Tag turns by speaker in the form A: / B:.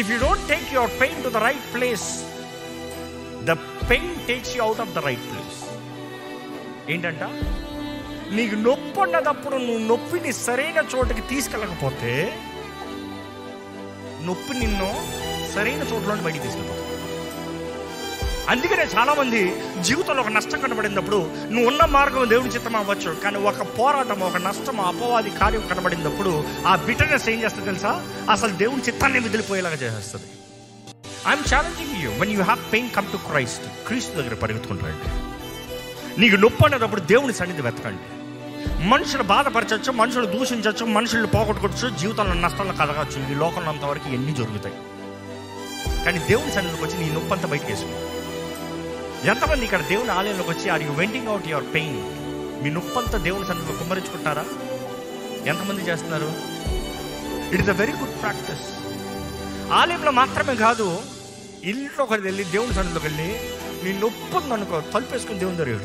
A: If you don't take your pain to the right place, the pain takes you out of the right place. ఏంటంట, నీకు నొప్పి ఉన్నప్పుడు నువ్వు నొప్పిని సరైన చోటుకి తీసుకెళ్ళకపోతే నొప్పి నిన్ను సరైన చోట్ల బయటికి తీసుకెళ్ళిపోతుంది. అందుకనే చాలామంది జీవితంలో ఒక నష్టం కనబడినప్పుడు నువ్వు ఉన్న మార్గం దేవుని చిత్తం అవ్వచ్చు, కానీ ఒక పోరాటం, ఒక నష్టం, అపవాది కార్యం కనబడినప్పుడు ఆ బిటర్నెస్ ఏం చేస్తుంది తెలుసా? అసలు దేవుని చిత్తాన్ని వదిలిపోయేలాగా చేస్తుంది. I'm challenging you, when you have pain come to Christ. క్రీస్తు దగ్గర పరిగెత్తుకుంటారండి. నీకు నొప్పి అనేటప్పుడు దేవుని సన్నిధి వెతకండి. మనుషులు బాధపరచవచ్చు, మనుషులు దూషించవచ్చు, మనుషులు పోగొట్టుకోవచ్చు, జీవితంలో నష్టాలను కలగచ్చు, ఈ లోకంలో అంతవరకు ఎన్ని జరుగుతాయి. కానీ దేవుని సన్నిధికి వచ్చి నీ నొప్పి అంతా బయటకు వేసుకో. ఎంతమంది ఇక్కడ దేవుని ఆలయంలోకి వచ్చి are you venting out your pain? మీ నొప్పంతా దేవుని సన్నిధిలో కుమ్మరించుకుంటారా? ఎంతమంది చేస్తున్నారు? It is a very good practice. ఆలయంలో మాత్రమే కాదు, ఇంట్లోకి వెళ్ళి దేవుని సన్నిధిలోకి వెళ్ళి నీ నొప్పి ఉందనుకో, తలుపేసుకుని దేవుని దగ్గర